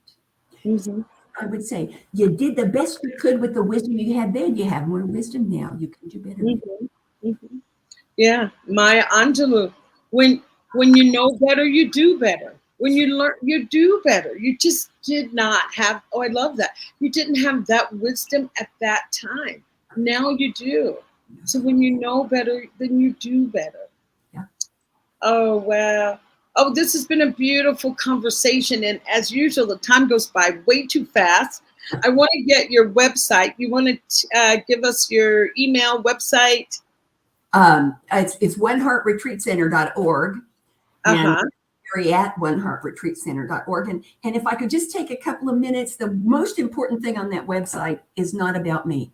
B: Mm-hmm.
C: I would say you did the best you could with the wisdom you had then. You have more wisdom now. You can do better.
B: Mm-hmm. Mm-hmm. Yeah, Maya Angelou. When you know better, you do better. When you learn, you do better. You just did not have. Oh, I love that. You didn't have that wisdom at that time. Now you do. So when you know better, then you do better.
C: Yeah.
B: Oh, wow. Oh, this has been a beautiful conversation. And as usual, the time goes by way too fast. I want to get your website. You want to give us your email, website?
C: It's oneheartretreatcenter.org. And
B: Uh-huh.
C: Sherri at oneheartretreatcenter.org. And if I could just take a couple of minutes, the most important thing on that website is not about me.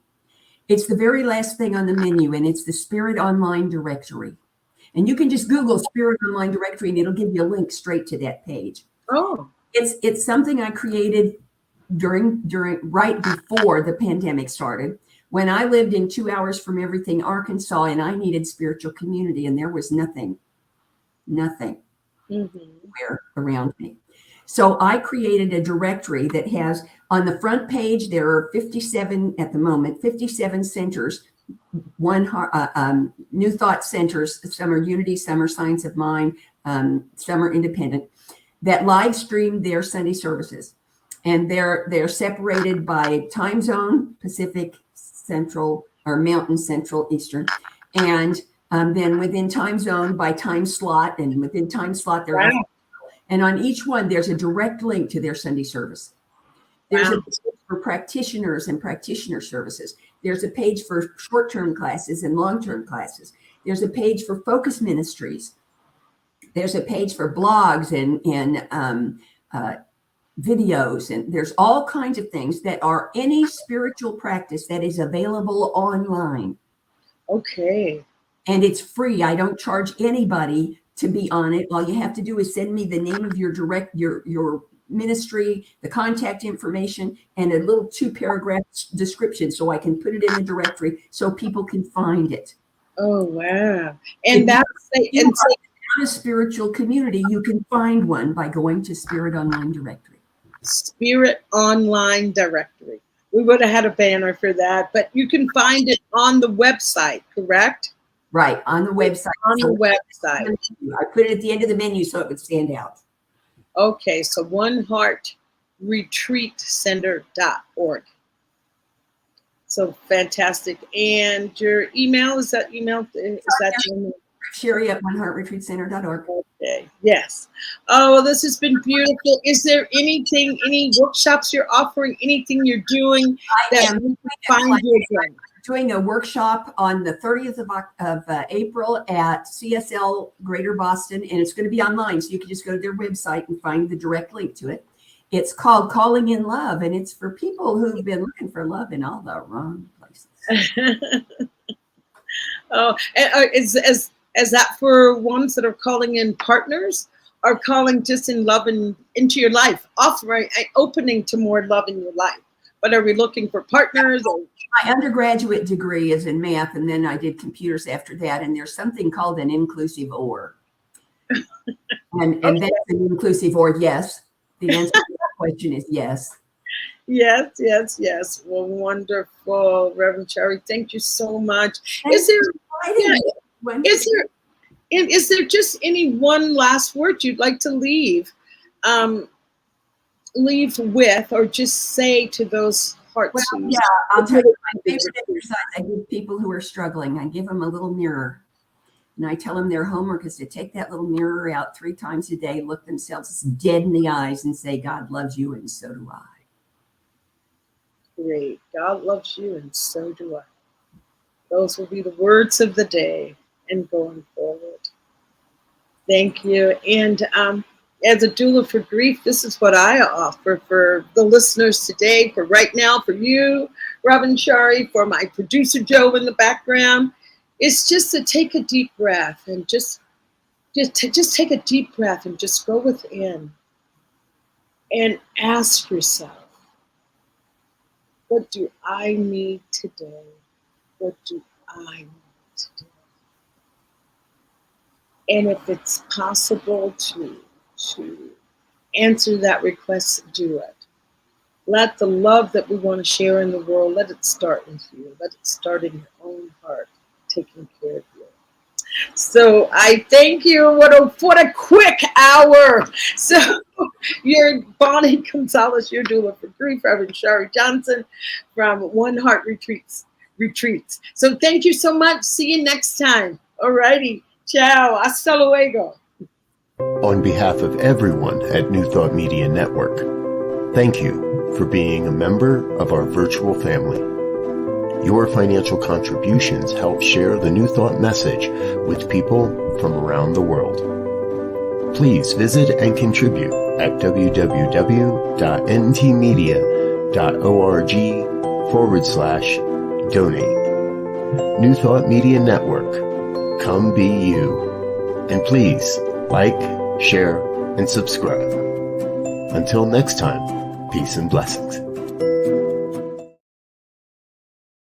C: It's the very last thing on the menu, and it's the Spirit Online Directory. And you can just Google Spirit Online Directory, and it'll give you a link straight to that page.
B: Oh.
C: It's something I created during right before the pandemic started, when I lived in 2 hours from everything Arkansas, and I needed spiritual community, and there was nothing
B: Mm-hmm.
C: around me. So I created a directory that has, on the front page, there are 57 at the moment, 57 centers, New Thought centers. Some are Unity, some are Science of Mind, some are independent, that live stream their Sunday services. And they're separated by time zone, Pacific, Central, or Mountain, Central, Eastern, and then within time zone by time slot, and within time slot there are. And on each one, there's a direct link to their Sunday service. There's a page for practitioners and practitioner services. There's a page for short-term classes and long-term classes. There's a page for focus ministries. There's a page for blogs and videos. And there's all kinds of things that are any spiritual practice that is available online.
B: Okay.
C: And it's free. I don't charge anybody to be on it. All you have to do is send me the name of your ministry, the contact information, and a little 2-paragraph description so I can put it in the directory so people can find it.
B: Oh, wow. And that's
C: a spiritual community, you can find one by going to Spirit Online Directory.
B: Spirit Online Directory. We would have had a banner for that, but you can find it on the website, correct?
C: Right, on the website.
B: On the website.
C: I put it at the end of the menu so it would stand out.
B: Okay, so oneheartretreatcenter.org. So fantastic. And your email, is that your email?
C: Sherri at oneheartretreatcenter.org.
B: Okay, yes. Oh, well, this has been beautiful. Is there anything, any workshops you're offering, anything you're doing that we can find you again?
C: Doing a workshop on the 30th of April at CSL Greater Boston, and it's going to be online, so you can just go to their website and find the direct link to it. It's called Calling in Love, and it's for people who've been looking for love in all the wrong places.
B: Oh, is that for ones that are calling in partners, or calling just in love and into your life, offering, opening to more love in your life? But are we looking for partners?
C: My undergraduate degree is in math, and then I did computers after that. And there's something called an inclusive or. And okay. That's an inclusive or, yes. The answer to that question is yes.
B: Yes, yes, yes. Well, wonderful, Reverend Sherri. Thank you so much. Is there just any one last word you'd like to leave with, or just say to those hearts?
C: Well, yeah, I'll tell you my favorite exercise I give people who are struggling. I give them a little mirror, and I tell them their homework is to take that little mirror out 3 times a day, look themselves dead in the eyes, and say, "God loves you, and so do I."
B: Great. God loves you, and so do I. Those will be the words of the day and going forward. Thank you. And as a doula for grief, this is what I offer for the listeners today, for right now, for you, Reverend Sherri, for my producer, Joe, in the background. is just to take a deep breath and just take a deep breath and just go within and ask yourself, what do I need today? What do I need today? And if it's possible to answer that request, do it. Let the love that we want to share in the world, let it start with you. Let it start in your own heart, taking care of you. So I thank you. What a quick hour. So you're Bonnie Gonzalez, your doula for grief, Reverend Sherri Johnson from One Heart Retreats. So thank you so much. See you next time. Alrighty. Ciao. Hasta luego.
A: On behalf of everyone at New Thought Media Network, thank you for being a member of our virtual family. Your financial contributions help share the New Thought message with people from around the world. Please visit and contribute at www.ntmedia.org/donate. New Thought Media Network. Come be you. And please like, share, and subscribe. Until next time, peace and blessings.